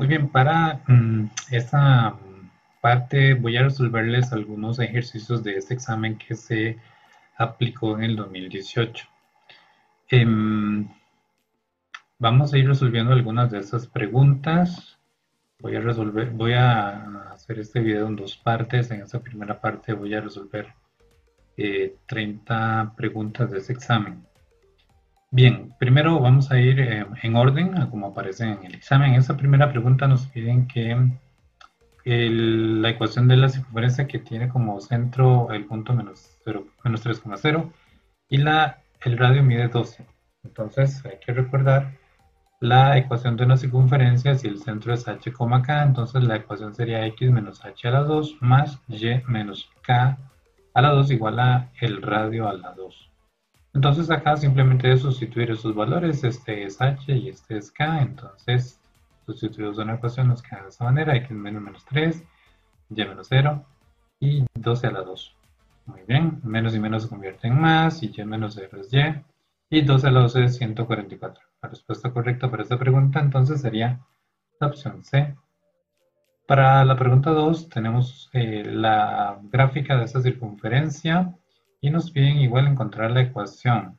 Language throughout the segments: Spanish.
Muy bien, para esta parte voy a resolverles algunos ejercicios de este examen que se aplicó en el 2018. Em, Vamos a ir resolviendo algunas de estas preguntas. Voy a hacer este video en dos partes. En esta primera parte voy a resolver 30 preguntas de este examen. Bien, primero vamos a ir en orden a como aparece en el examen. En esta primera pregunta nos piden que la ecuación de la circunferencia que tiene como centro el punto menos 3,0 y el radio mide 12. Entonces hay que recordar la ecuación de una circunferencia. Si el centro es h, k, entonces la ecuación sería x menos h a la 2 más y menos k a la 2 igual a el radio a la 2. Entonces acá simplemente es sustituir esos valores, este es h y este es k, entonces sustituimos una ecuación, nos queda de esta manera, x menos 3, y menos 0 y 12 a la 2. Muy bien, menos y menos se convierte en más, y menos 0 es y 12 a la 12 es 144. La respuesta correcta para esta pregunta entonces sería la opción C. Para la pregunta 2 tenemos la gráfica de esta circunferencia y nos piden igual encontrar la ecuación.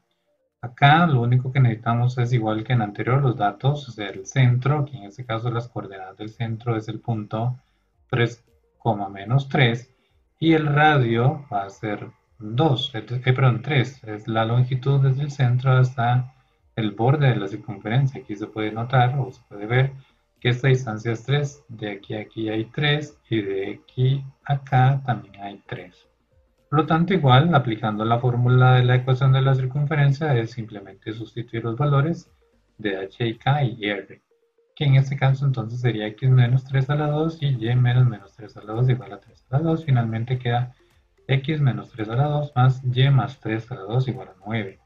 Acá lo único que necesitamos es igual que en anterior los datos del centro, que en este caso las coordenadas del centro es el punto 3, menos 3, y el radio va a ser 2, perdón, 3, es la longitud desde el centro hasta el borde de la circunferencia. Aquí se puede notar o se puede ver que esta distancia es 3, de aquí a aquí hay 3 y de aquí a acá también hay 3. Por lo tanto, igual, aplicando la fórmula de la ecuación de la circunferencia, es simplemente sustituir los valores de h y k y r, que en este caso entonces sería x menos 3 a la 2 y y menos 3 a la 2 igual a 3 a la 2. Finalmente queda x menos 3 a la 2 más y más 3 a la 2 igual a 9.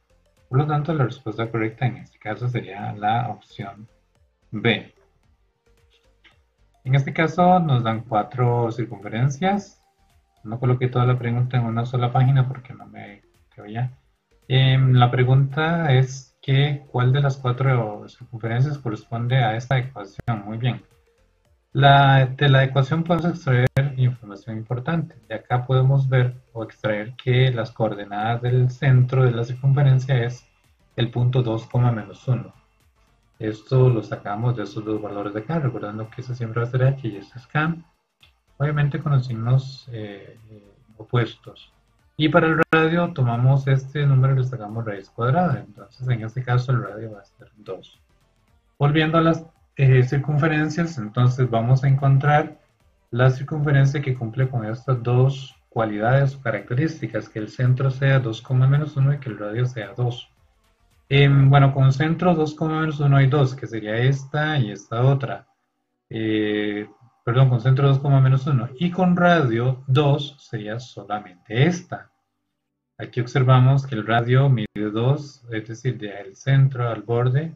Por lo tanto, la respuesta correcta en este caso sería la opción B. En este caso nos dan 4 circunferencias. No coloqué toda la pregunta en una sola página porque no me cabía. La pregunta es que ¿cuál de las 4 circunferencias corresponde a esta ecuación? Muy bien. De la ecuación podemos extraer información importante. De acá podemos ver o extraer que las coordenadas del centro de la circunferencia es el punto 2, menos 1. Esto lo sacamos de esos dos valores de acá, recordando que eso siempre va a ser h y esto es k. Obviamente con los signos opuestos. Y para el radio tomamos este número y le sacamos raíz cuadrada. Entonces en este caso el radio va a ser 2. Volviendo a las circunferencias, entonces vamos a encontrar la circunferencia que cumple con estas dos cualidades o características, que el centro sea 2, menos 1 y que el radio sea 2. Bueno, con centro 2, menos 1 hay 2, que sería esta y esta otra. Perdón, con centro 2, menos 1. Y con radio 2 sería solamente esta. Aquí observamos que el radio mide 2, es decir, del centro al borde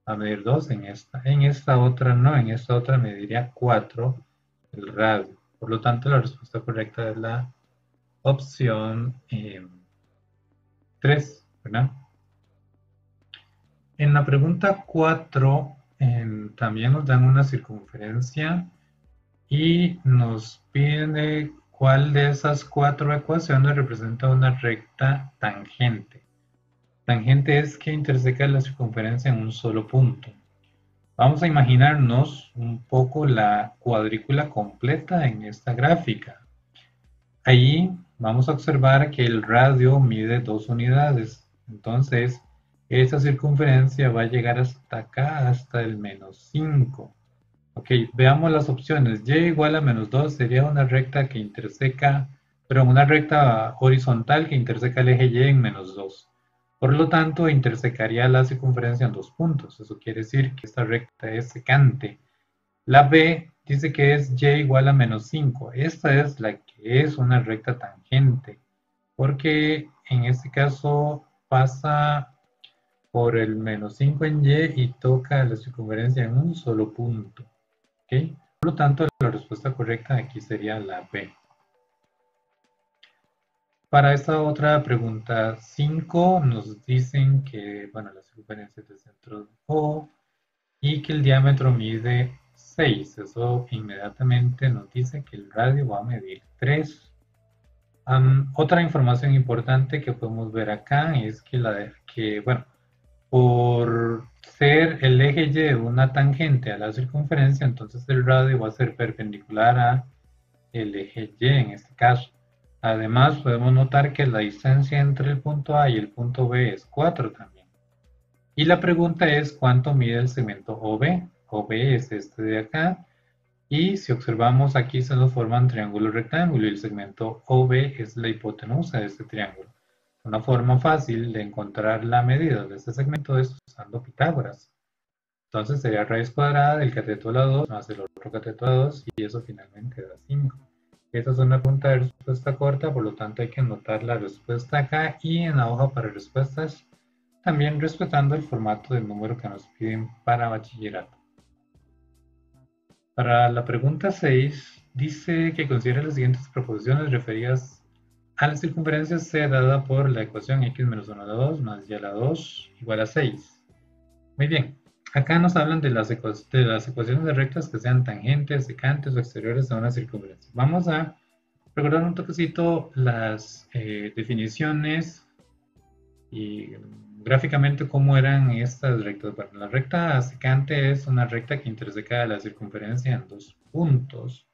va a medir 2 en esta. En esta otra no, en esta otra mediría 4 el radio. Por lo tanto, la respuesta correcta es la opción 3, ¿verdad? En la pregunta 4 también nos dan una circunferencia y nos pide cuál de esas 4 ecuaciones representa una recta tangente. Tangente es que interseca la circunferencia en un solo punto. Vamos a imaginarnos un poco la cuadrícula completa en esta gráfica. Allí vamos a observar que el radio mide 2 unidades. Entonces, esa circunferencia va a llegar hasta acá, hasta el menos 5. Ok, veamos las opciones. Y igual a menos 2 sería una recta que interseca, pero una recta horizontal que interseca el eje Y en menos 2. Por lo tanto, intersecaría la circunferencia en 2 puntos. Eso quiere decir que esta recta es secante. La B dice que es y igual a menos 5. Esta es la que es una recta tangente, porque en este caso pasa por el menos 5 en y y toca la circunferencia en un solo punto. ¿Okay? Por lo tanto, la respuesta correcta aquí sería la B. Para esta otra pregunta 5 nos dicen que, bueno, la circunferencia es del centro O y que el diámetro mide 6. Eso inmediatamente nos dice que el radio va a medir 3. Otra información importante que podemos ver acá es que, bueno, por ser el eje Y de una tangente a la circunferencia, entonces el radio va a ser perpendicular a el eje Y en este caso. Además, podemos notar que la distancia entre el punto A y el punto B es 4 también. Y la pregunta es, ¿cuánto mide el segmento OB? OB es este de acá. Y si observamos aquí se nos forma un triángulo rectángulo y el segmento OB es la hipotenusa de este triángulo. Una forma fácil de encontrar la medida de este segmento es usando Pitágoras. Entonces sería raíz cuadrada del cateto a la 2 más el otro cateto a la 2 y eso finalmente da 5. Esta es una pregunta de respuesta corta, por lo tanto hay que anotar la respuesta acá y en la hoja para respuestas, también respetando el formato del número que nos piden para bachillerato. Para la pregunta 6, dice que considere las siguientes proposiciones referidas a la circunferencia C dada por la ecuación x menos 1 a la 2 más y a la 2 igual a 6. Muy bien, acá nos hablan de las ecuaciones de rectas que sean tangentes, secantes o exteriores a una circunferencia. Vamos a recordar un toquecito las definiciones y gráficamente cómo eran estas rectas. Bueno, la recta secante es una recta que interseca la circunferencia en dos puntos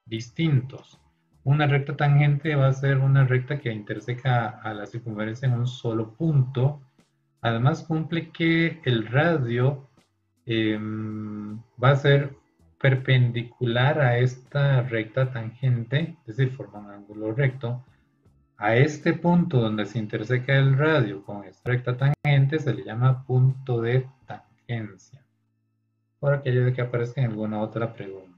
distintos. Una recta tangente va a ser una recta que interseca a la circunferencia en un solo punto. Además cumple que el radio va a ser perpendicular a esta recta tangente, es decir, forma un ángulo recto. A este punto donde se interseca el radio con esta recta tangente se le llama punto de tangencia, por aquello de que aparezca en alguna otra pregunta.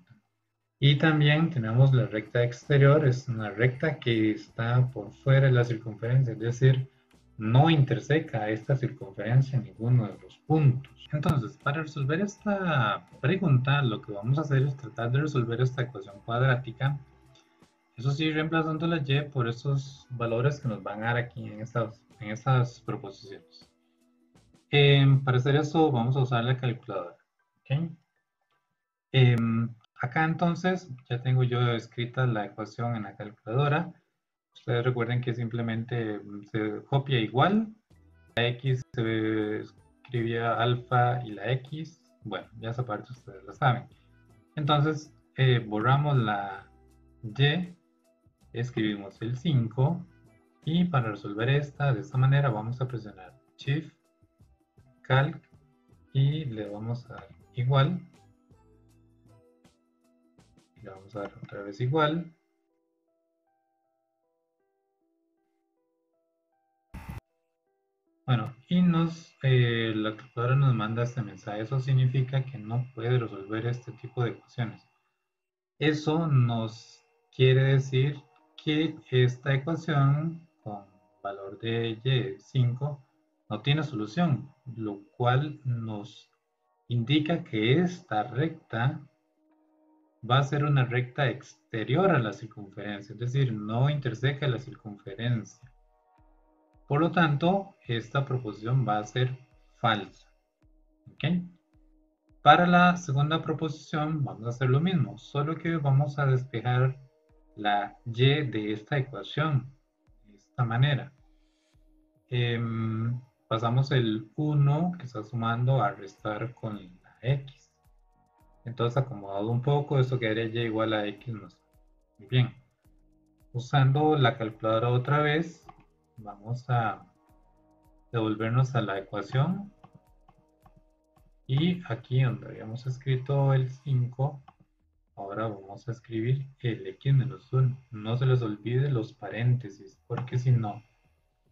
Y también tenemos la recta exterior, es una recta que está por fuera de la circunferencia, es decir, no interseca a esta circunferencia en ninguno de los puntos. Entonces, para resolver esta pregunta, lo que vamos a hacer es tratar de resolver esta ecuación cuadrática. Eso sí, reemplazando la y por esos valores que nos van a dar aquí en estas proposiciones. Para hacer eso vamos a usar la calculadora. ¿Okay? Acá entonces ya tengo yo escrita la ecuación en la calculadora. Ustedes recuerden que simplemente se copia igual. La x se escribía alfa y la x. Bueno, ya esa parte ustedes la saben. Entonces borramos la y. Escribimos el 5 y para resolver de esta manera vamos a presionar Shift, Calc y le vamos a dar igual. Y le vamos a dar otra vez igual. Bueno, y la calculadora nos manda este mensaje. Eso significa que no puede resolver este tipo de ecuaciones. Eso nos quiere decir que esta ecuación con valor de y5 no tiene solución, lo cual nos indica que esta recta va a ser una recta exterior a la circunferencia, es decir, no interseca la circunferencia. Por lo tanto, esta proposición va a ser falsa. ¿Okay? Para la segunda proposición vamos a hacer lo mismo, solo que vamos a despejar la y de esta ecuación de esta manera. Pasamos el 1 que está sumando a restar con la x. Entonces, acomodado un poco, esto quedaría y igual a x más. Muy bien. Usando la calculadora otra vez, vamos a devolvernos a la ecuación. Y aquí donde habíamos escrito el 5, ahora vamos a escribir el x menos 1. No se les olvide los paréntesis, porque si no,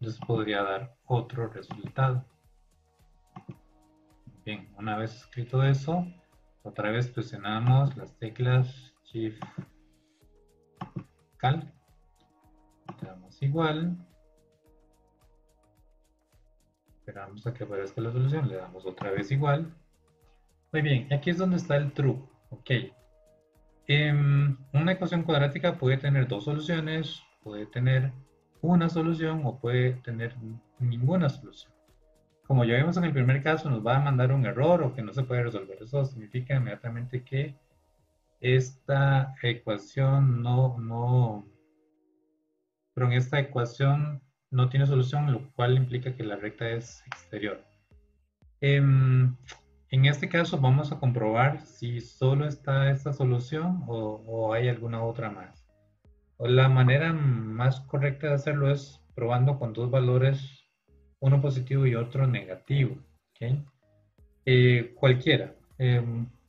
les podría dar otro resultado. Bien, una vez escrito eso, otra vez presionamos las teclas Shift, Calc, le damos igual, esperamos a que aparezca la solución, le damos otra vez igual. Muy bien, aquí es donde está el truco. Ok. Una ecuación cuadrática puede tener dos soluciones, puede tener una solución o puede tener ninguna solución. Como ya vimos en el primer caso, nos va a mandar un error o que no se puede resolver. Eso significa inmediatamente que esta ecuación pero en esta ecuación no tiene solución, lo cual implica que la recta es exterior. En este caso vamos a comprobar si solo está esta solución o hay alguna otra más. La manera más correcta de hacerlo es probando con dos valores, uno positivo y otro negativo. ¿Okay? Cualquiera.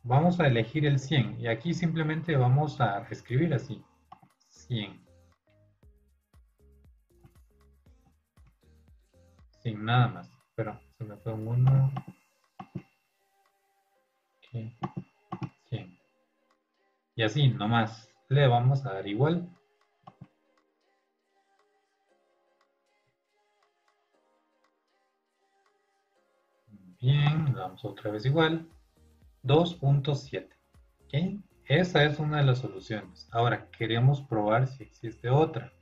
Vamos a elegir el 100 y aquí simplemente vamos a escribir así, 100, sin nada más. Pero se me fue un 1, okay, 100. Y así, nomás, le vamos a dar igual. Bien, le damos otra vez igual. 2.7. ¿Okay? Esa es una de las soluciones. Ahora, queremos probar si existe otra.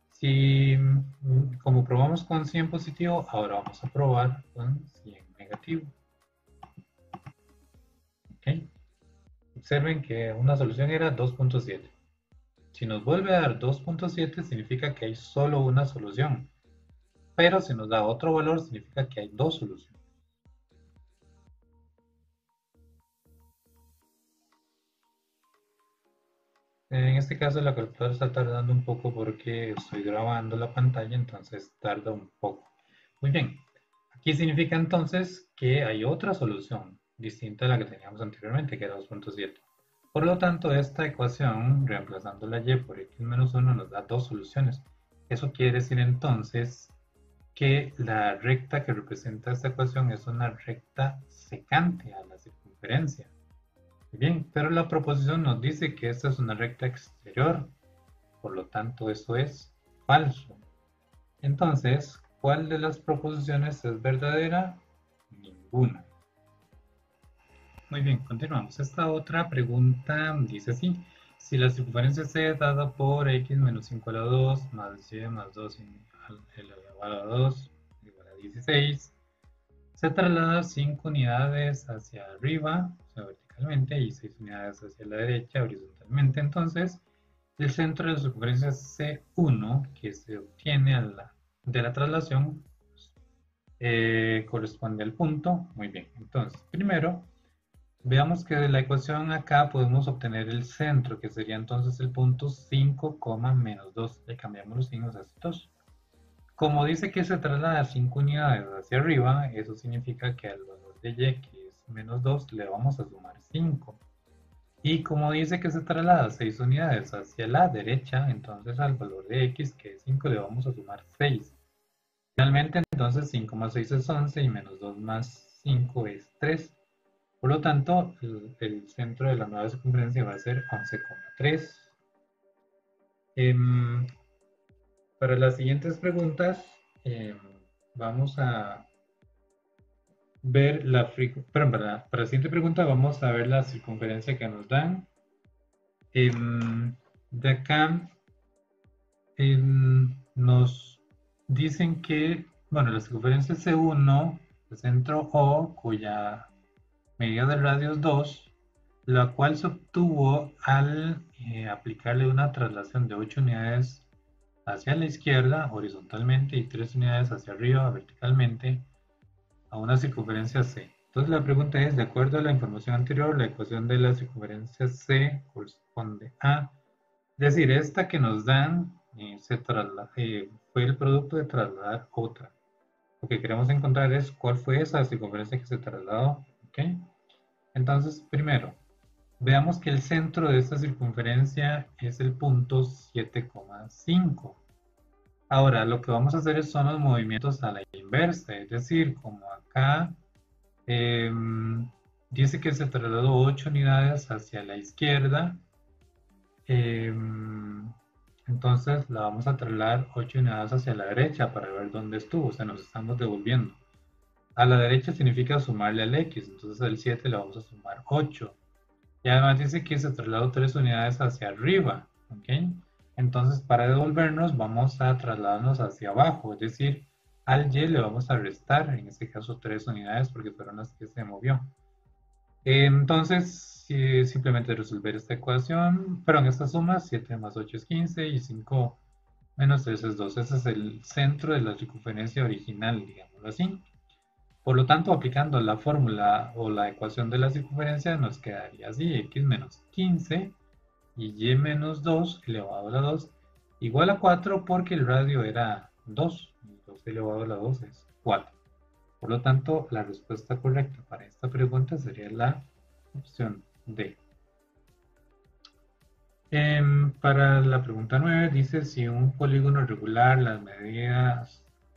Si, como probamos con 100 positivo, ahora vamos a probar con 100 negativo. ¿Okay? Observen que una solución era 2.7. Si nos vuelve a dar 2.7 significa que hay solo una solución. Pero si nos da otro valor significa que hay dos soluciones. En este caso la calculadora está tardando un poco porque estoy grabando la pantalla, entonces tarda un poco. Muy bien, aquí significa entonces que hay otra solución distinta a la que teníamos anteriormente, que era 2.7. Por lo tanto, esta ecuación, reemplazando la y por x menos 1, nos da dos soluciones. Eso quiere decir entonces que la recta que representa esta ecuación es una recta secante a la circunferencia. Bien, pero la proposición nos dice que esta es una recta exterior, por lo tanto eso es falso. Entonces, ¿cuál de las proposiciones es verdadera? Ninguna. Muy bien, continuamos. Esta otra pregunta dice así: si la circunferencia C es dada por x menos 5 a la 2 más y más 2 elevado a la 2 igual a 16, se traslada 5 unidades hacia arriba, o sea, verticalmente, y 6 unidades hacia la derecha, horizontalmente. Entonces, el centro de la circunferencia C1, que se obtiene de la traslación, corresponde al punto. Muy bien, entonces, primero, veamos que de la ecuación acá podemos obtener el centro, que sería entonces el punto 5, menos 2. Le cambiamos los signos a 2. Como dice que se traslada 5 unidades hacia arriba, eso significa que al valor de y, que es menos 2, le vamos a sumar 5. Y como dice que se traslada 6 unidades hacia la derecha, entonces al valor de x, que es 5, le vamos a sumar 6. Finalmente, entonces 5 más 6 es 11 y menos 2 más 5 es 3. Por lo tanto, el centro de la nueva circunferencia va a ser 11,3. Para las siguientes preguntas, vamos a ver para la siguiente pregunta vamos a ver la circunferencia que nos dan. De acá nos dicen que, bueno, la circunferencia C1, el centro O, cuya medida del radio es 2, la cual se obtuvo al aplicarle una traslación de 8 unidades hacia la izquierda horizontalmente y 3 unidades hacia arriba verticalmente a una circunferencia C. Entonces la pregunta es, de acuerdo a la información anterior, la ecuación de la circunferencia C corresponde a, es decir, esta que nos dan fue el producto de trasladar otra. Lo que queremos encontrar es cuál fue esa circunferencia que se trasladó. ¿Ok? Entonces, primero, veamos que el centro de esta circunferencia es el punto 7,5. Ahora, lo que vamos a hacer son los movimientos a la inversa, es decir, como acá dice que se trasladó 8 unidades hacia la izquierda, entonces la vamos a trasladar 8 unidades hacia la derecha para ver dónde estuvo, o sea, nos estamos devolviendo. A la derecha significa sumarle al x, entonces al 7 le vamos a sumar 8. Y además dice que se trasladó 3 unidades hacia arriba, ¿ok? Entonces para devolvernos vamos a trasladarnos hacia abajo, es decir, al y le vamos a restar, en este caso 3 unidades porque fueron las que se movió. Entonces, simplemente resolver esta ecuación, perdón, esta suma, 7 más 8 es 15 y 5 menos 3 es 2. Ese es el centro de la circunferencia original, digámoslo así. Por lo tanto, aplicando la fórmula o la ecuación de la circunferencia, nos quedaría así: x menos 15 y y menos 2 elevado a la 2 igual a 4 porque el radio era 2. Y 2 elevado a la 2 es 4. Por lo tanto, la respuesta correcta para esta pregunta sería la opción D. Para la pregunta 9 dice si un polígono regular, la medida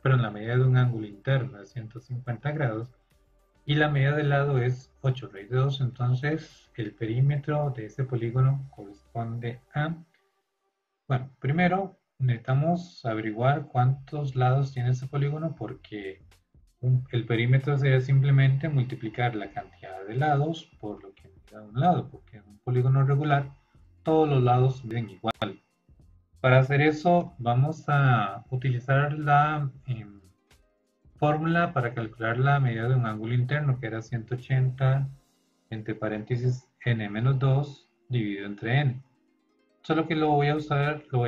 de un ángulo interno es 150 grados y la medida del lado es 8 raíz de 2, entonces el perímetro de ese polígono corresponde a... Bueno, primero necesitamos averiguar cuántos lados tiene ese polígono porque el perímetro sería simplemente multiplicar la cantidad de lados por lo que mide un lado, porque en un polígono regular todos los lados miden igual. Para hacer eso vamos a utilizar la fórmula para calcular la medida de un ángulo interno, que era 180 entre paréntesis n menos 2 dividido entre n. Solo que lo voy a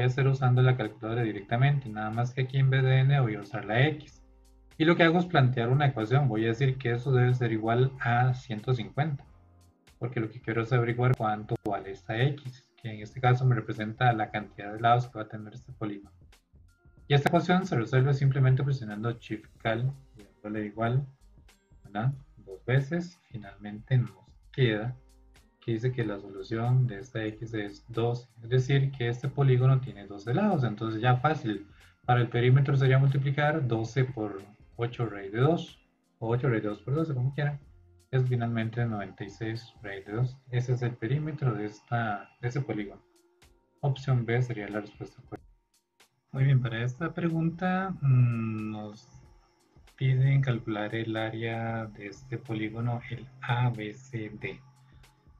hacer usando la calculadora directamente, nada más que aquí en vez de n voy a usar la x. Y lo que hago es plantear una ecuación, voy a decir que eso debe ser igual a 150, porque lo que quiero es averiguar cuánto vale esta x, que en este caso me representa la cantidad de lados que va a tener este polígono. Y esta ecuación se resuelve simplemente presionando Shift Cal y dándole igual, ¿verdad? Dos veces. Finalmente nos queda que dice que la solución de esta x es 12, es decir, que este polígono tiene 12 lados. Entonces ya fácil, para el perímetro sería multiplicar 12 por 8 raíz de 2, o 8 raíz de 2 por 12, como quieran. Es finalmente 96 raíz de 2. Ese es el perímetro de ese polígono. Opción B sería la respuesta correcta. Muy bien, para esta pregunta nos piden calcular el área de este polígono, el ABCD.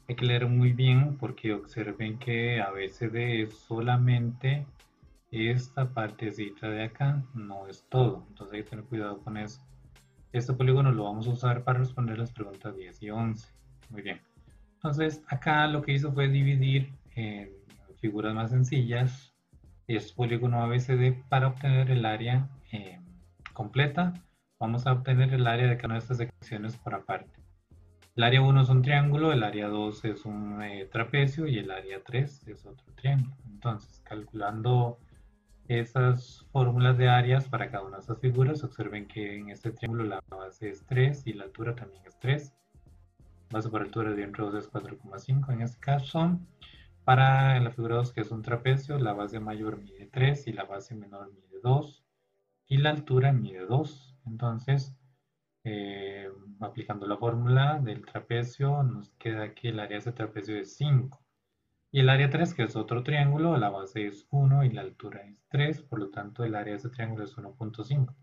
Hay que leer muy bien porque observen que ABCD es solamente esta partecita de acá, no es todo. Entonces hay que tener cuidado con eso. Este polígono lo vamos a usar para responder las preguntas 10 y 11. Muy bien. Entonces acá lo que hizo fue dividir en figuras más sencillas este polígono ABCD para obtener el área completa. Vamos a obtener el área de cada una de estas secciones por aparte. El área 1 es un triángulo, el área 2 es un trapecio y el área 3 es otro triángulo. Entonces, calculando esas fórmulas de áreas para cada una de esas figuras, observen que en este triángulo la base es 3 y la altura también es 3. Base por altura de entre 2 es 4,5 en este caso. Para la figura 2, que es un trapecio, la base mayor mide 3 y la base menor mide 2 y la altura mide 2. Entonces, eh, aplicando la fórmula del trapecio, nos queda que el área de ese trapecio es 5. Y el área 3, que es otro triángulo, la base es 1 y la altura es 3, por lo tanto el área de ese triángulo es 1,5.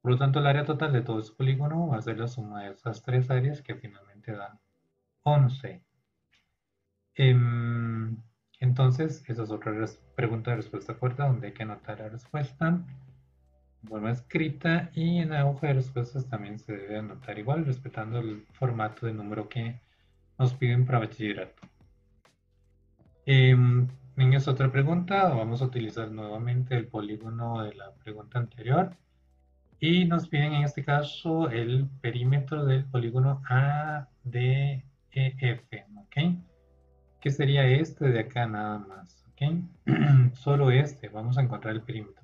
Por lo tanto, el área total de todo ese polígono va a ser la suma de esas tres áreas que finalmente da 11. Entonces, esa es otra pregunta de respuesta corta donde hay que anotar la respuesta de forma escrita y en la hoja de respuestas también se debe anotar igual, respetando el formato de número que nos piden para bachillerato. En esta otra pregunta vamos a utilizar nuevamente el polígono de la pregunta anterior y nos piden en este caso el perímetro del polígono ADEF, ¿ok? Que sería este de acá nada más, ¿ok? Solo este, vamos a encontrar el perímetro.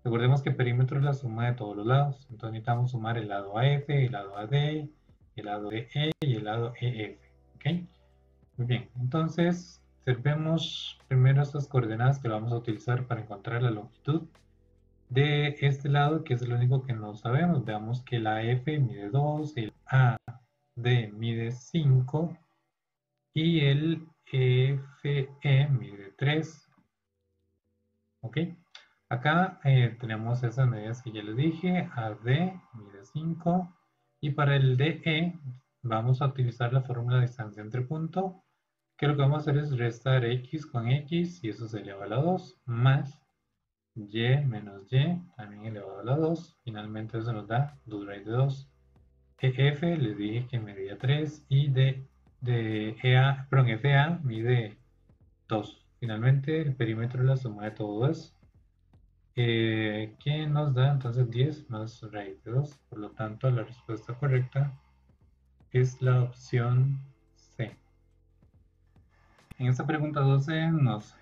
Recordemos que el perímetro es la suma de todos los lados, entonces necesitamos sumar el lado AF, el lado AD, el lado DE y el lado EF, ¿ok? Muy bien, entonces observemos primero estas coordenadas que vamos a utilizar para encontrar la longitud de este lado, que es el único que no sabemos. Veamos que la F mide 2, el AD mide 5 y el FE mide 3. ¿Ok? Acá tenemos esas medidas que ya les dije. AD mide 5 y para el DE vamos a utilizar la fórmula de distancia entre punto, que lo que vamos a hacer es restar x con x y eso se eleva a la 2 más y menos y también elevado a la 2. Finalmente eso nos da 2 raíz de 2. EF les dije que medía 3 y DE de EA, perdón, FA mide 2. Finalmente, el perímetro de la suma de todo eso, que nos da entonces 10 más raíz de 2. Por lo tanto, la respuesta correcta es la opción C. En esta pregunta 12 nos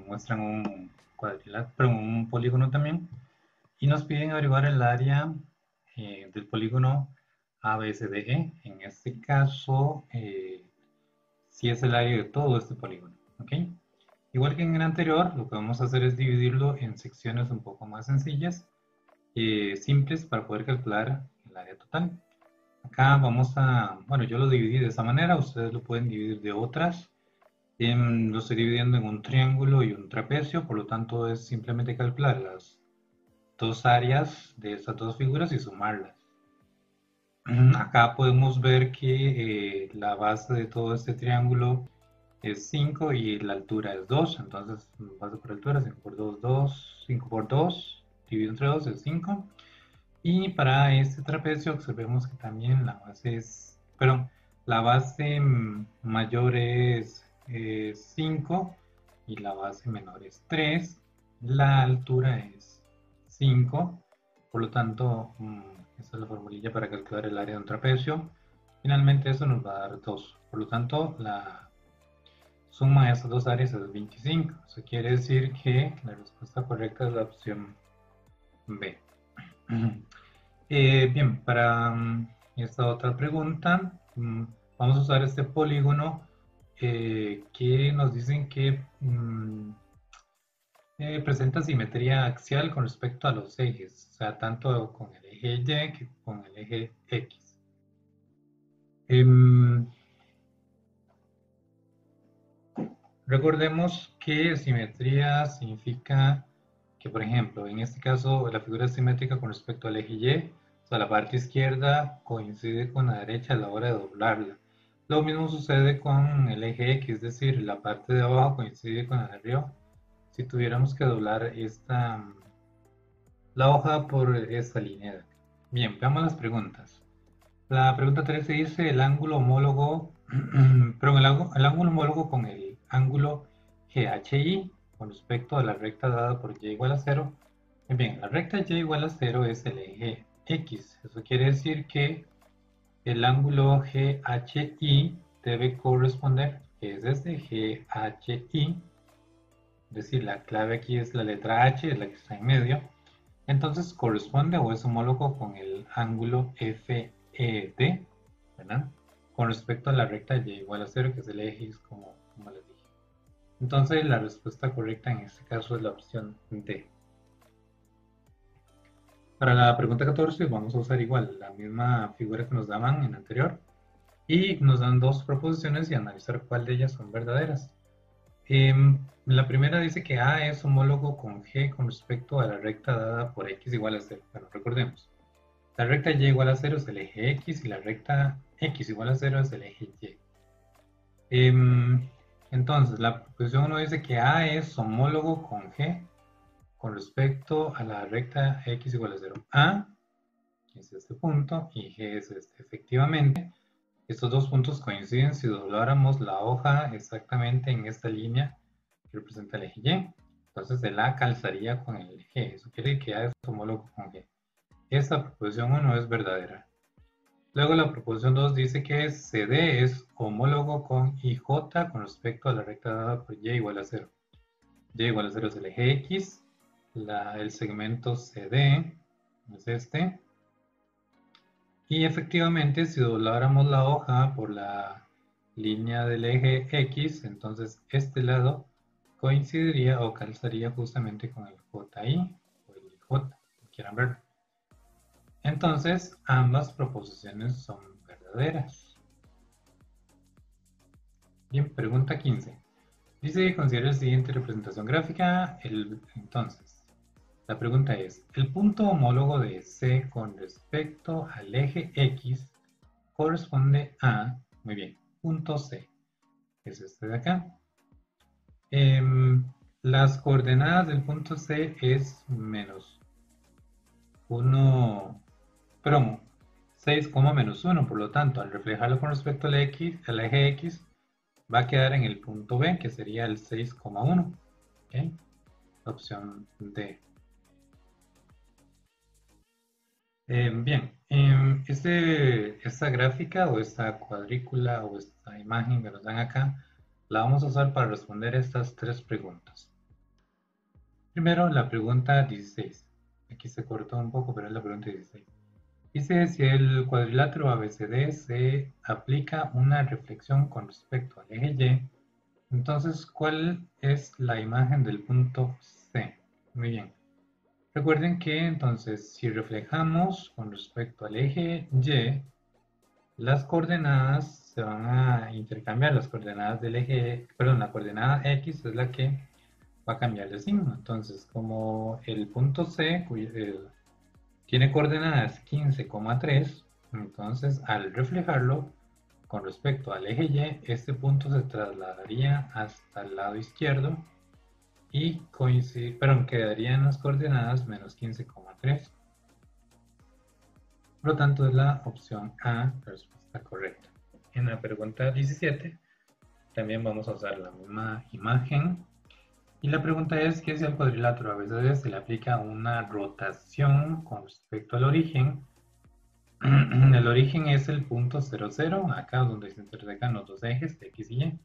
muestran un cuadrilátero, un polígono también, y nos piden averiguar el área del polígono ABCDE. En este caso, si es el área de todo este polígono. ¿Ok? Igual que en el anterior, lo que vamos a hacer es dividirlo en secciones un poco más sencillas, simples, para poder calcular el área total. Acá vamos a, bueno, yo lo dividí de esa manera, ustedes lo pueden dividir de otras. Lo estoy dividiendo en un triángulo y un trapecio, por lo tanto es simplemente calcular las dos áreas de estas dos figuras y sumarlas. Acá podemos ver que la base de todo este triángulo es 5 y la altura es 2, entonces base por altura, 5 por 2, 2, 5 por 2, dividido entre 2 es 5. Y para este trapecio observemos que también la base es, perdón, la base mayor es 5 y la base menor es 3. La altura es 5, por lo tanto, esta es la formulilla para calcular el área de un trapecio. Finalmente eso nos va a dar 2, por lo tanto la suma de estas dos áreas es 25. Eso quiere decir que la respuesta correcta es la opción B. Bien, para esta otra pregunta, vamos a usar este polígono que nos dicen que presenta simetría axial con respecto a los ejes, o sea, tanto con el eje Y que con el eje X. Recordemos que simetría significa que, por ejemplo, en este caso la figura es simétrica con respecto al eje Y, o sea, la parte izquierda coincide con la derecha a la hora de doblarla. Lo mismo sucede con el eje X, es decir, la parte de abajo coincide con la de arriba. Si tuviéramos que doblar la hoja por esta línea. Bien, veamos las preguntas. La pregunta 13 dice el ángulo homólogo, pero el ángulo homólogo con el ángulo GHI con respecto a la recta dada por y igual a 0. Bien, la recta y igual a 0 es el eje X. Eso quiere decir que el ángulo GHI debe corresponder, que es este GHI, es decir, la clave aquí es la letra H, es la que está en medio. Entonces corresponde o es homólogo con el ángulo FED, ¿verdad? Con respecto a la recta y igual a 0, que es el eje X, como les dije. Entonces la respuesta correcta en este caso es la opción D. Para la pregunta 14 vamos a usar igual la misma figura que nos daban en la anterior y nos dan dos proposiciones y analizar cuál de ellas son verdaderas. La primera dice que A es homólogo con G con respecto a la recta dada por X igual a 0. Bueno, recordemos. La recta y igual a 0 es el eje X y la recta X igual a 0 es el eje Y. Entonces, la proposición 1 dice que A es homólogo con G con respecto a la recta X igual a 0. A es este punto y G es este. Efectivamente, estos dos puntos coinciden si dobláramos la hoja exactamente en esta línea que representa el eje Y. Entonces, el A calzaría con el G. Eso quiere decir que A es homólogo con G. Esta proposición 1 es verdadera. Luego la proposición 2 dice que CD es homólogo con IJ con respecto a la recta dada por Y igual a 0. Y igual a 0 es el eje X, el segmento CD es este. Y efectivamente, si dobláramos la hoja por la línea del eje X, entonces este lado coincidiría o calzaría justamente con el JI o el IJ, como quieran ver. Entonces, ambas proposiciones son verdaderas. Bien, pregunta 15. Dice que considera la siguiente representación gráfica. Entonces, la pregunta es, el punto homólogo de C con respecto al eje X corresponde a, muy bien, punto C. Es este de acá. Las coordenadas del punto C es menos 1, perdón, 6, menos 1, por lo tanto, al reflejarlo con respecto al eje X, va a quedar en el punto B, que sería el 6,1. ¿Okay? Opción D. Bien, esta gráfica o esta cuadrícula o esta imagen que nos dan acá, la vamos a usar para responder estas tres preguntas. Primero, la pregunta 16. Aquí se cortó un poco, pero es la pregunta 16. Dice si el cuadrilátero ABCD se aplica una reflexión con respecto al eje Y, entonces, ¿cuál es la imagen del punto C? Muy bien. Recuerden que entonces, si reflejamos con respecto al eje Y, las coordenadas se van a intercambiar. Las coordenadas del eje, perdón, la coordenada X es la que va a cambiar de signo. Entonces, como el punto C tiene coordenadas 15,3, entonces al reflejarlo con respecto al eje Y, este punto se trasladaría hasta el lado izquierdo y quedarían las coordenadas menos 15,3. Por lo tanto, es la opción A la respuesta correcta. En la pregunta 17 también vamos a usar la misma imagen. Y la pregunta es que si al cuadrilátero ABCD se le aplica una rotación con respecto al origen. El origen es el punto 0,0, acá donde se intersecan los dos ejes de X y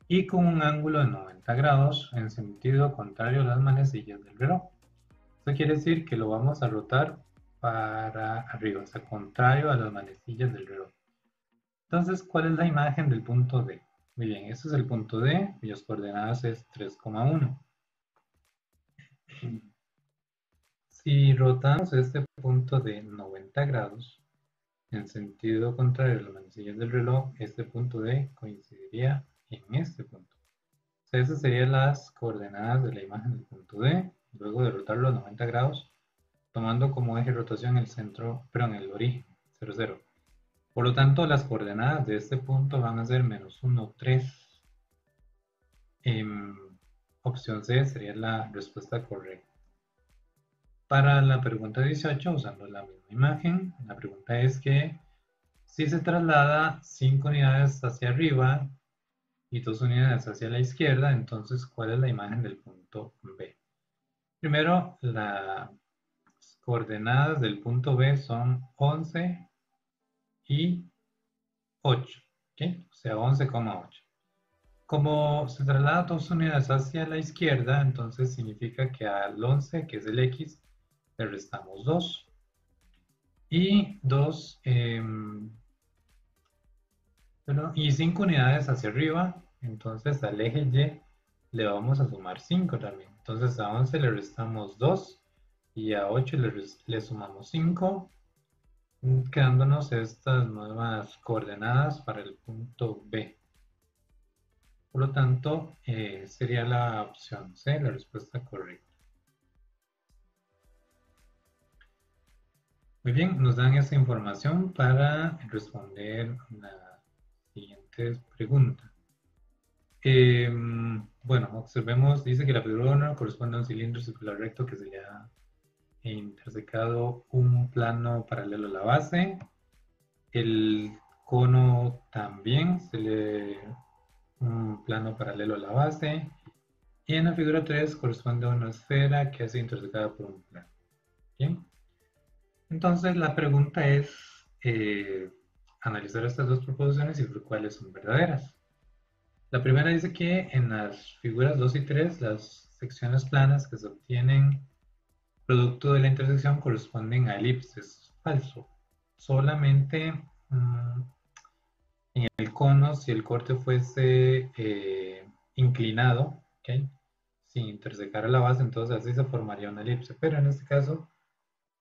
Y con un ángulo de 90 grados en sentido contrario a las manecillas del reloj. Esto quiere decir que lo vamos a rotar para arriba, o sea, contrario a las manecillas del reloj. Entonces, ¿cuál es la imagen del punto D? Muy bien, este es el punto D, cuyas coordenadas es 3,1. Si rotamos este punto de 90 grados en sentido contrario a las manecillas del reloj, este punto D coincidiría en este punto. O sea, esas serían las coordenadas de la imagen del punto D, luego de rotarlo a 90 grados, tomando como eje de rotación el centro, perdón, el origen, 0, 0. Por lo tanto, las coordenadas de este punto van a ser menos 1, 3. Opción C sería la respuesta correcta. Para la pregunta 18, usando la misma imagen, la pregunta es que si se traslada 5 unidades hacia arriba y 2 unidades hacia la izquierda, entonces, ¿cuál es la imagen del punto B? Primero, las coordenadas del punto B son 11 y 8, ¿okay? O sea, 11,8. Como se traslada 2 unidades hacia la izquierda, entonces significa que al 11, que es el X, le restamos 2. Y 2, y 5 unidades hacia arriba, entonces al eje Y le vamos a sumar 5 también. Entonces a 11 le restamos 2 y a 8 le sumamos 5, quedándonos estas nuevas coordenadas para el punto B. Por lo tanto, sería la opción C, la respuesta correcta. Muy bien, nos dan esta información para responder la siguiente pregunta. Bueno, observemos, dice que la figura 1 corresponde a un cilindro circular recto que se le ha intersecado un plano paralelo a la base. El cono también se le un plano paralelo a la base. Y en la figura 3 corresponde a una esfera que ha sido intersecada por un plano. Bien. Entonces la pregunta es analizar estas dos proposiciones y ver cuáles son verdaderas. La primera dice que en las figuras 2 y 3 las secciones planas que se obtienen producto de la intersección corresponden a elipses. Falso. Solamente en el cono, si el corte fuese inclinado, ¿okay? Sin intersecar a la base, entonces así se formaría una elipse. Pero en este caso,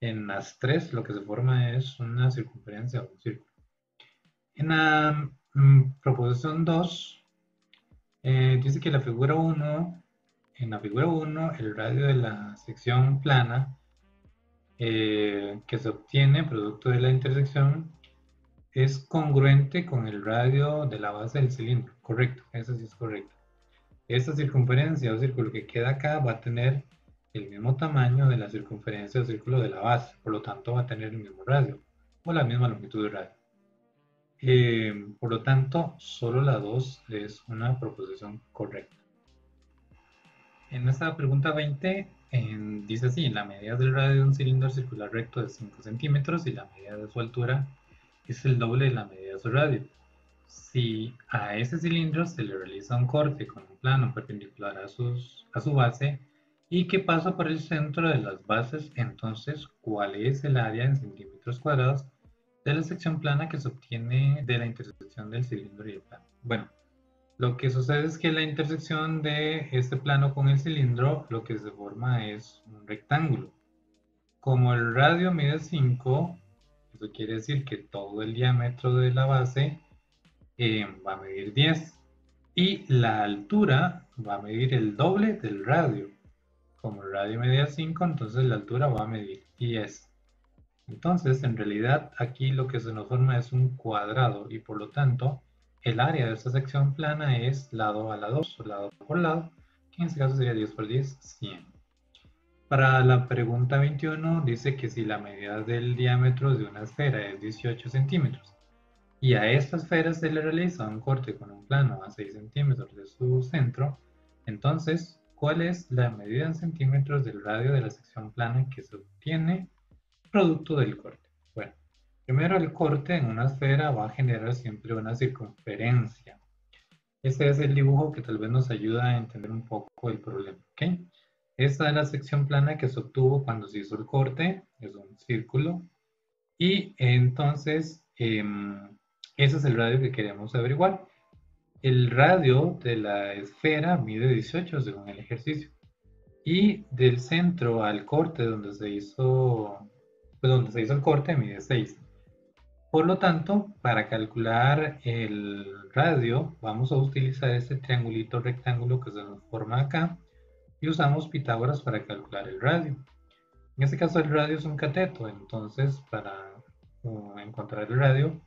en las 3 lo que se forma es una circunferencia o un círculo. En la proposición 2, dice que en la figura 1, el radio de la sección plana que se obtiene producto de la intersección es congruente con el radio de la base del cilindro. Correcto, eso sí es correcto. Esta circunferencia o círculo que queda acá va a tener el mismo tamaño de la circunferencia o círculo de la base, por lo tanto va a tener el mismo radio. o la misma longitud de radio. Por lo tanto, solo la 2 es una proposición correcta. En esta pregunta 20 dice así: la medida del radio de un cilindro circular recto de 5 centímetros y la medida de su altura es el doble de la medida de su radio. Si a ese cilindro se le realiza un corte con un plano perpendicular a su base y que pasa por el centro de las bases, entonces, ¿cuál es el área en centímetros cuadrados de la sección plana que se obtiene de la intersección del cilindro y el plano? Bueno, lo que sucede es que la intersección de este plano con el cilindro, lo que se forma es un rectángulo. Como el radio mide 5, eso quiere decir que todo el diámetro de la base va a medir 10 y la altura va a medir el doble del radio. Como el radio medía 5, entonces la altura va a medir 10. Entonces, en realidad, aquí lo que se nos forma es un cuadrado y por lo tanto, el área de esta sección plana es lado a lado, o lado por lado, que en este caso sería 10 por 10, 100. Para la pregunta 21 dice que si la medida del diámetro de una esfera es 18 centímetros y a esta esfera se le realiza un corte con un plano a 6 centímetros de su centro, entonces, ¿cuál es la medida en centímetros del radio de la sección plana que se obtiene producto del corte? Bueno, primero el corte en una esfera va a generar siempre una circunferencia. Este es el dibujo que tal vez nos ayuda a entender un poco el problema, ¿ok? Esta es la sección plana que se obtuvo cuando se hizo el corte, es un círculo, y entonces ese es el radio que queremos averiguar. El radio de la esfera mide 18 según el ejercicio, y del centro al corte donde se hizo el corte mide 6. Por lo tanto, para calcular el radio, vamos a utilizar este triangulito rectángulo que se nos forma acá y usamos Pitágoras para calcular el radio. En este caso, el radio es un cateto, entonces para encontrar el radio,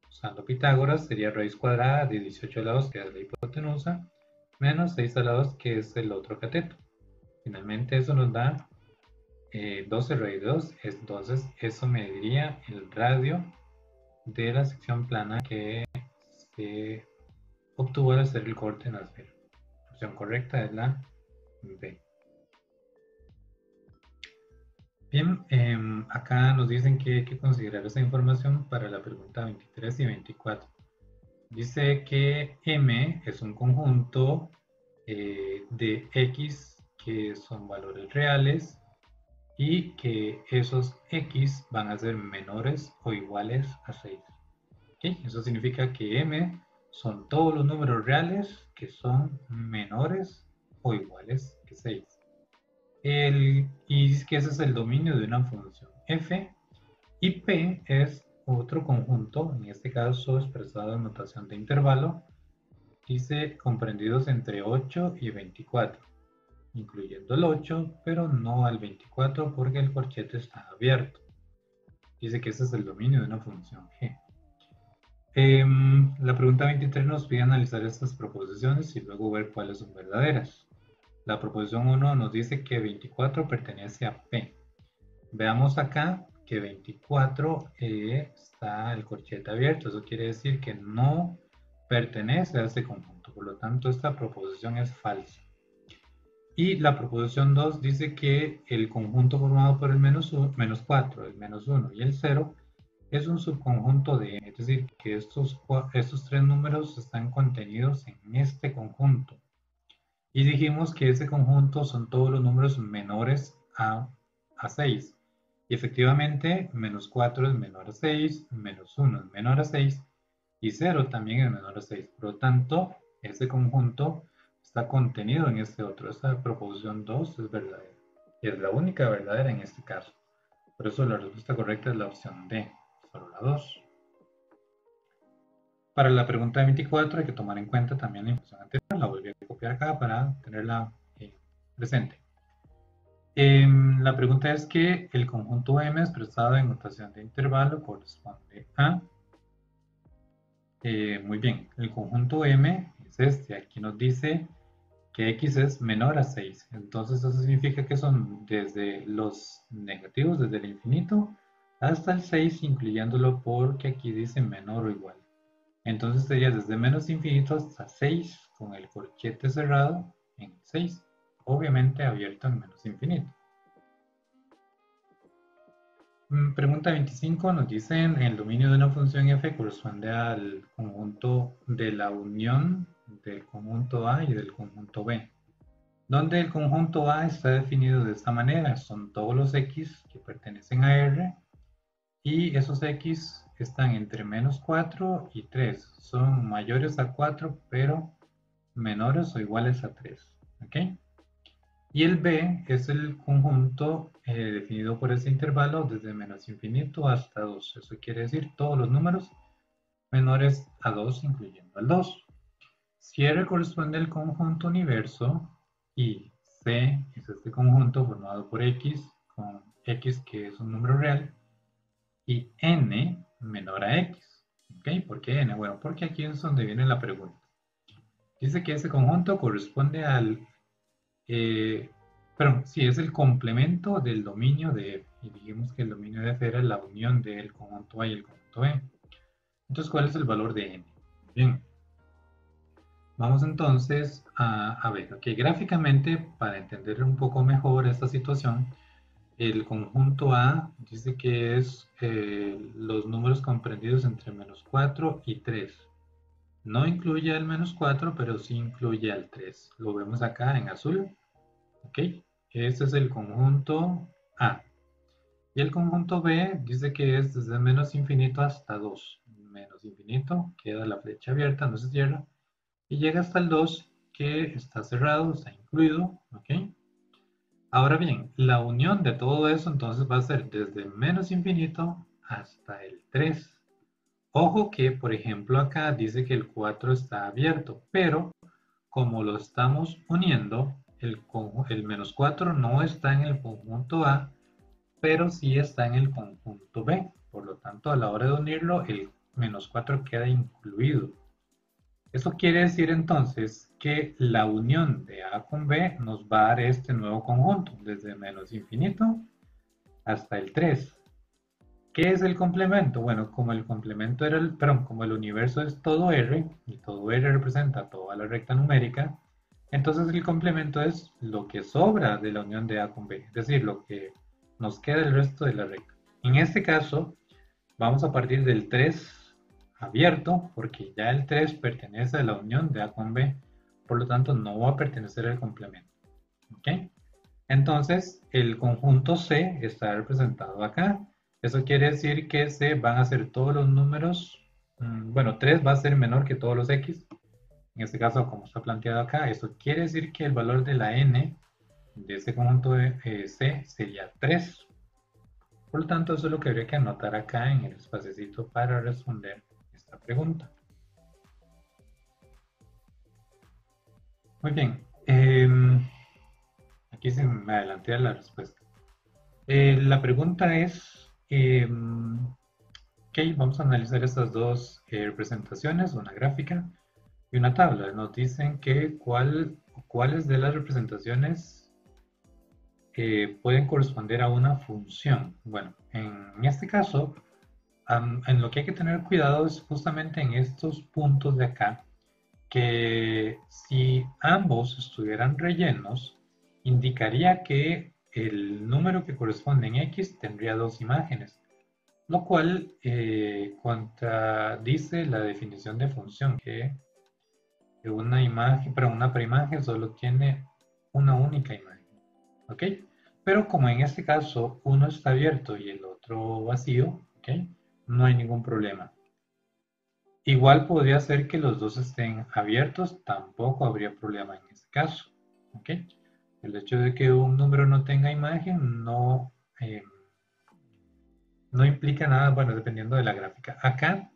usando Pitágoras, sería raíz cuadrada de 18 a la 2, que es la hipotenusa, menos 6 a la 2, que es el otro cateto. Finalmente, eso nos da 12 raíz de 2, entonces eso mediría el radio de la sección plana que se obtuvo al hacer el corte en la esfera. La opción correcta es la B. Bien, acá nos dicen que hay que considerar esa información para la pregunta 23 y 24. Dice que M es un conjunto de X que son valores reales y que esos X van a ser menores o iguales a 6. ¿Okay? Eso significa que M son todos los números reales que son menores o iguales que 6. Y dice que ese es el dominio de una función f, y P es otro conjunto, en este caso expresado en notación de intervalo, dice comprendidos entre 8 y 24, incluyendo el 8, pero no al 24 porque el corchete está abierto. Dice que ese es el dominio de una función g. La pregunta 23 nos pide analizar estas proposiciones y luego ver cuáles son verdaderas. La proposición 1 nos dice que 24 pertenece a P. Veamos acá que 24 está el corchete abierto. Eso quiere decir que no pertenece a este conjunto. Por lo tanto, esta proposición es falsa. Y la proposición 2 dice que el conjunto formado por el menos 4, el menos 1 y el 0 es un subconjunto de, es decir, que estos tres números están contenidos en este conjunto. Y dijimos que ese conjunto son todos los números menores a 6. Y efectivamente, menos 4 es menor a 6, menos 1 es menor a 6 y 0 también es menor a 6. Por lo tanto, ese conjunto está contenido en este otro. Esta proposición 2 es verdadera. Y es la única verdadera en este caso. Por eso la respuesta correcta es la opción D, solo la 2. Para la pregunta 24 hay que tomar en cuenta también la información anterior. La volví a copiar acá para tenerla presente. La pregunta es que el conjunto M expresado en notación de intervalo corresponde a... muy bien, el conjunto M es este. Aquí nos dice que X es menor a 6. Entonces eso significa que son desde los negativos, desde el infinito, hasta el 6, incluyéndolo porque aquí dice menor o igual. Entonces sería desde menos infinito hasta 6 con el corchete cerrado en 6, obviamente abierto en menos infinito. Pregunta 25 nos dicen el dominio de una función f corresponde al conjunto de la unión del conjunto A y del conjunto B, donde el conjunto A está definido de esta manera: son todos los x que pertenecen a R y esos x están entre menos 4 y 3, son mayores a 4 pero menores o iguales a 3, ¿ok? Y el B es el conjunto definido por ese intervalo desde menos infinito hasta 2. Eso quiere decir todos los números menores a 2, incluyendo al 2. Si R corresponde al conjunto universo y C es este conjunto formado por X, con X que es un número real, y N menor a X. ¿Ok? ¿Por qué N? Bueno, porque aquí es donde viene la pregunta. Dice que ese conjunto corresponde al perdón, sí, es el complemento del dominio de F. Y dijimos que el dominio de F era la unión del conjunto A y el conjunto B. Entonces, ¿cuál es el valor de N? Bien, vamos entonces a ver, ok, gráficamente, para entender un poco mejor esta situación, el conjunto A dice que es los números comprendidos entre menos 4 y 3. No incluye al menos 4, pero sí incluye al 3. Lo vemos acá en azul. ¿Ok? Este es el conjunto A. Y el conjunto B dice que es desde menos infinito hasta 2. Menos infinito, queda la flecha abierta, no se cierra. Y llega hasta el 2, que está cerrado, está incluido. ¿Ok? Ahora bien, la unión de todo eso entonces va a ser desde menos infinito hasta el 3. Ojo que, por ejemplo, acá dice que el 4 está abierto, pero como lo estamos uniendo, el menos 4 no está en el conjunto A, pero sí está en el conjunto B. Por lo tanto, a la hora de unirlo, el menos 4 queda incluido. Eso quiere decir entonces que la unión de A con B nos va a dar este nuevo conjunto, desde menos infinito hasta el 3. ¿Qué es el complemento? Bueno, como el complemento era perdón, como el universo es todo R y todo R representa toda la recta numérica, entonces el complemento es lo que sobra de la unión de A con B, es decir, lo que nos queda del resto de la recta. En este caso, vamos a partir del 3 abierto, porque ya el 3 pertenece a la unión de A con B, por lo tanto no va a pertenecer al complemento. ¿Ok? Entonces, el conjunto C está representado acá. Eso quiere decir que C van a ser todos los números, bueno, 3 va a ser menor que todos los X. En este caso, como está planteado acá, eso quiere decir que el valor de la N de este conjunto de, C sería 3. Por lo tanto, eso es lo que habría que anotar acá en el espacecito para responder esta pregunta. Muy bien. Aquí se me adelanté a la respuesta. La pregunta es, ok, vamos a analizar estas dos representaciones, una gráfica y una tabla. Nos dicen que cuáles de las representaciones pueden corresponder a una función. Bueno, en este caso, en lo que hay que tener cuidado es justamente en estos puntos de acá, que si ambos estuvieran rellenos, indicaría que el número que corresponde en X tendría dos imágenes, lo cual contradice la definición de función, que una imagen, pero una preimagen solo tiene una única imagen. ¿Ok? Pero como en este caso uno está abierto y el otro vacío, ¿ok? No hay ningún problema. Igual podría ser que los dos estén abiertos, tampoco habría problema en este caso. ¿Ok? El hecho de que un número no tenga imagen no implica nada, bueno, dependiendo de la gráfica. Acá,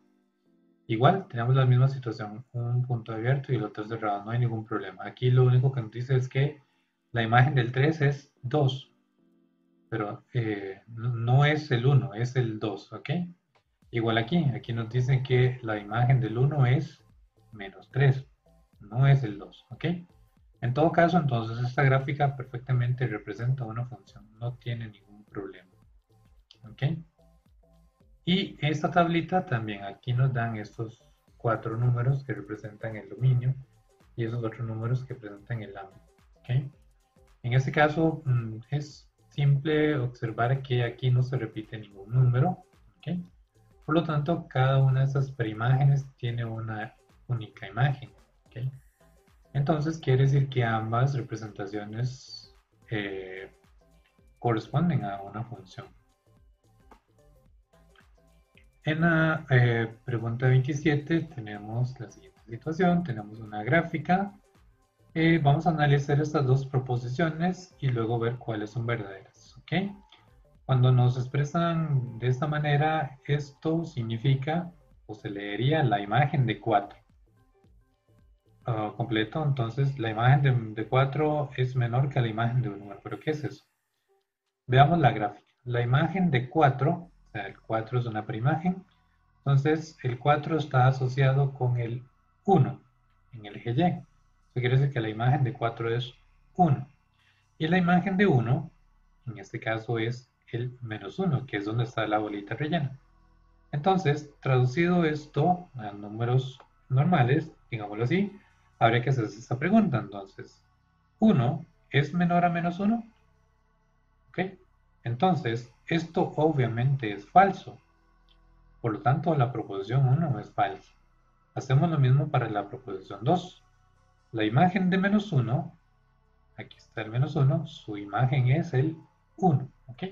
igual, tenemos la misma situación, un punto abierto y el otro cerrado, no hay ningún problema. Aquí lo único que nos dice es que la imagen del 3 es 2, pero no es el 1, es el 2, ¿ok? Igual aquí nos dicen que la imagen del 1 es menos 3, no es el 2, ¿ok? En todo caso, entonces esta gráfica perfectamente representa una función, no tiene ningún problema, ¿ok? Y esta tablita también aquí nos dan estos 4 números que representan el dominio y esos otros números que representan el ámbito. ¿Okay? En este caso es simple observar que aquí no se repite ningún número. ¿Okay? Por lo tanto, cada una de estas preimágenes tiene una única imagen. ¿Okay? Entonces quiere decir que ambas representaciones corresponden a una función. En la pregunta 27 tenemos la siguiente situación, tenemos una gráfica. Vamos a analizar estas dos proposiciones y luego ver cuáles son verdaderas. ¿Okay? Cuando nos expresan de esta manera, esto significa, o se leería la imagen de 4 completo, entonces la imagen de 4 es menor que la imagen de un número. ¿Pero qué es eso? Veamos la gráfica. La imagen de 4, o sea, el 4 es una preimagen, entonces el 4 está asociado con el 1 en el eje Y. Eso quiere decir que la imagen de 4 es 1. Y la imagen de 1, en este caso, es el menos 1, que es donde está la bolita rellena. Entonces, traducido esto a números normales, digámoslo así, habría que hacerse esta pregunta. Entonces, 1 es menor a menos 1. ¿Ok? Entonces, esto obviamente es falso. Por lo tanto, la proposición 1 es falsa. Hacemos lo mismo para la proposición 2. La imagen de menos 1, aquí está el menos 1, su imagen es el 1. ¿Ok?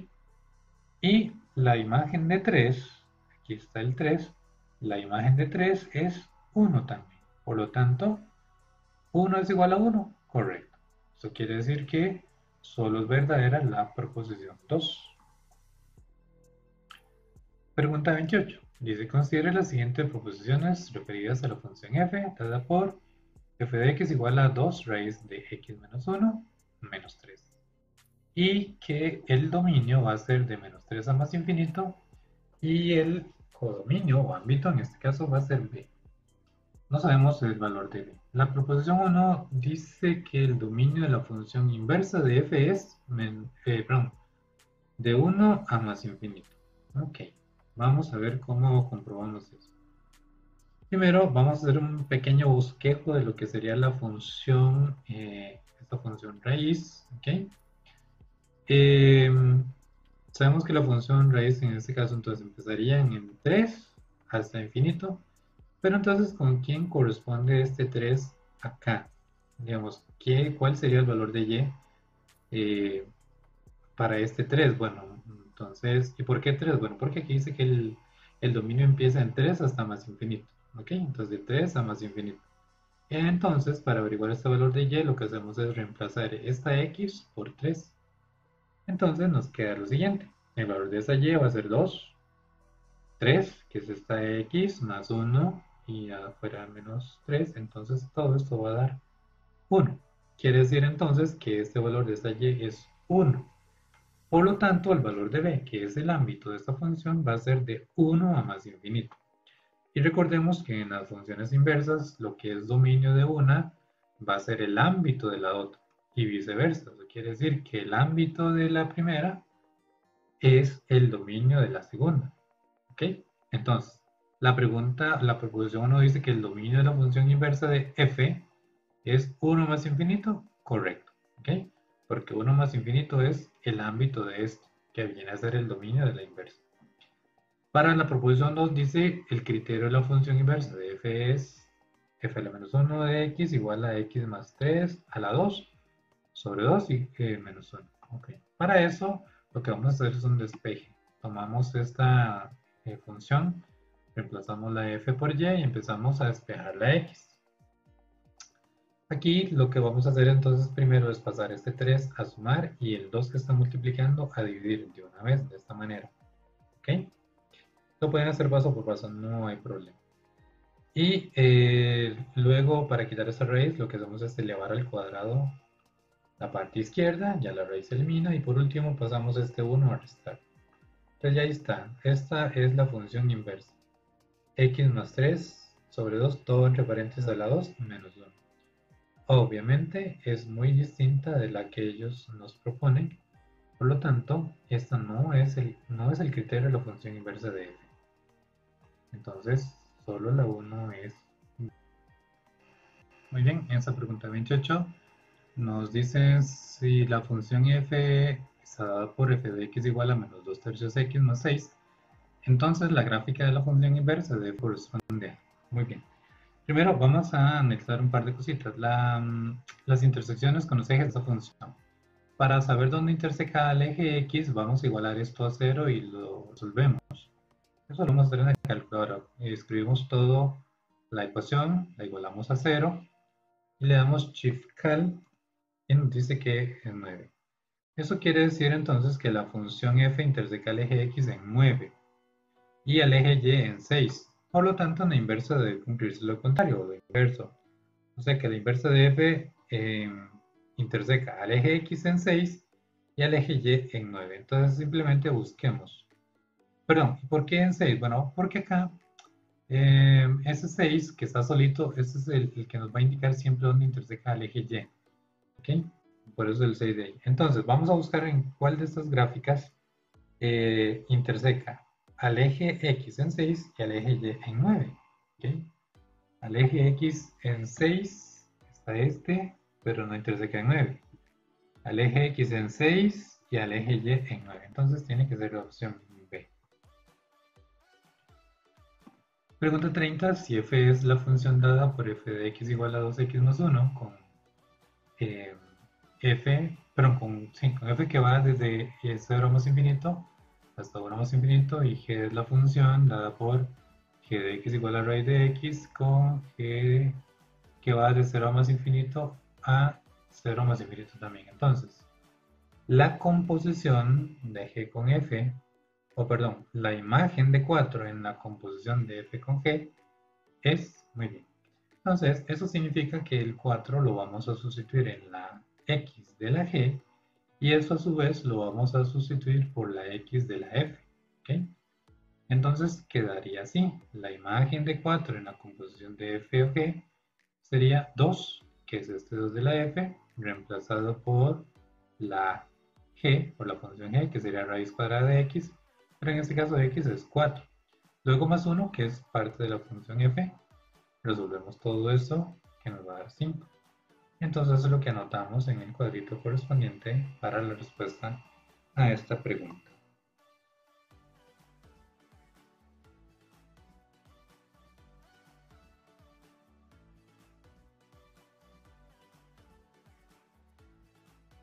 Y la imagen de 3, aquí está el 3, la imagen de 3 es 1 también. Por lo tanto, 1 es igual a 1, correcto. Eso quiere decir que solo es verdadera la proposición 2. Pregunta 28. Dice, considere las siguientes proposiciones referidas a la función f, dada por f de x igual a 2 raíz de x menos 1 menos 3. Y que el dominio va a ser de menos 3 a más infinito y el codominio o ámbito en este caso va a ser b. No sabemos el valor de b. La proposición 1 dice que el dominio de la función inversa de f es de 1 a más infinito. Ok, vamos a ver cómo comprobamos eso. Primero vamos a hacer un pequeño bosquejo de lo que sería la función, esta función raíz. ¿Okay? Sabemos que la función raíz en este caso entonces empezaría en 3 hasta infinito, pero entonces ¿con quién corresponde este 3 acá? Digamos, ¿cuál sería el valor de y para este 3? Bueno, entonces, ¿y por qué 3? Bueno, porque aquí dice que el dominio empieza en 3 hasta más infinito. ¿Ok? Entonces de 3 a más infinito. Entonces, para averiguar este valor de y, lo que hacemos es reemplazar esta x por 3. Entonces nos queda lo siguiente. El valor de esa y va a ser 2, 3, que es esta x, más 1, y afuera menos 3. Entonces todo esto va a dar 1. Quiere decir entonces que este valor de esta y es 1. Por lo tanto, el valor de b, que es el ámbito de esta función, va a ser de 1 a más infinito. Y recordemos que en las funciones inversas, lo que es dominio de una va a ser el ámbito de la otra y viceversa. Eso quiere decir que el ámbito de la primera es el dominio de la segunda. ¿Ok? Entonces, la proposición 1 dice que el dominio de la función inversa de f es 1 más infinito. Correcto. ¿Ok? Porque 1 más infinito es el ámbito de esto, que viene a ser el dominio de la inversa. Para la proposición 2 dice el criterio de la función inversa de f es f a la menos 1 de x igual a x más 3 a la 2 sobre 2 y menos 1. Okay. Para eso lo que vamos a hacer es un despeje. Tomamos esta función, reemplazamos la f por y y empezamos a despejar la x. Aquí lo que vamos a hacer entonces primero es pasar este 3 a sumar y el 2 que está multiplicando a dividir de una vez de esta manera. ¿Ok? Lo pueden hacer paso por paso, no hay problema. Y luego para quitar esta raíz lo que hacemos es elevar al cuadrado la parte izquierda, ya la raíz se elimina y por último pasamos este 1 a restar. Entonces ya ahí está, esta es la función inversa. X más 3 sobre 2, todo entre paréntesis a la 2 menos 1. Obviamente es muy distinta de la que ellos nos proponen, por lo tanto, esta no es el criterio de la función inversa de f. Entonces, solo la 1 es. Muy bien, en esa pregunta 28 nos dice si la función f está dada por f de x igual a menos 2 tercios x más 6. Entonces, la gráfica de la función inversa debe corresponder. Muy bien. Primero, vamos a analizar un par de cositas. Las intersecciones con los ejes de esta función. Para saber dónde interseca el eje X, vamos a igualar esto a 0 y lo resolvemos. Eso lo vamos a hacer en la calculadora. Escribimos todo la ecuación, la igualamos a 0 y le damos Shift Cal y nos dice que es 9. Eso quiere decir entonces que la función f interseca el eje X en 9 y el eje Y en 6. Por lo tanto, en la inversa debe cumplirse lo contrario, o lo inverso. O sea que la inversa de f interseca al eje X en 6 y al eje Y en 9. Entonces simplemente busquemos. Perdón, ¿por qué en 6? Bueno, porque acá ese 6 que está solito, ese es el que nos va a indicar siempre dónde interseca al eje Y. ¿Ok? Por eso el 6 de ahí. Entonces, vamos a buscar en cuál de estas gráficas interseca al eje X en 6 y al eje Y en 9. ¿Ok? Al eje X en 6 está este, pero no interseca en 9. Al eje X en 6 y al eje Y en 9. Entonces tiene que ser la opción B. Pregunta 30. Si f es la función dada por f de x igual a 2x más 1 con eh, con f que va desde 0 más infinito hasta 1 más infinito y g es la función dada por g de x igual a raíz de x con g que va de 0 más infinito a 0 más infinito también. Entonces, la composición de g con f, o perdón, la imagen de 4 en la composición de f con g es muy bien. Entonces, eso significa que el 4 lo vamos a sustituir en la x de la g y eso a su vez lo vamos a sustituir por la x de la f. ¿Ok? Entonces quedaría así. La imagen de 4 en la composición de f o g sería 2, que es este 2 de la f, reemplazado por la g, por la función g, que sería raíz cuadrada de x, pero en este caso x es 4. Luego más 1, que es parte de la función f, resolvemos todo eso, que nos va a dar 5. Entonces es lo que anotamos en el cuadrito correspondiente para la respuesta a esta pregunta.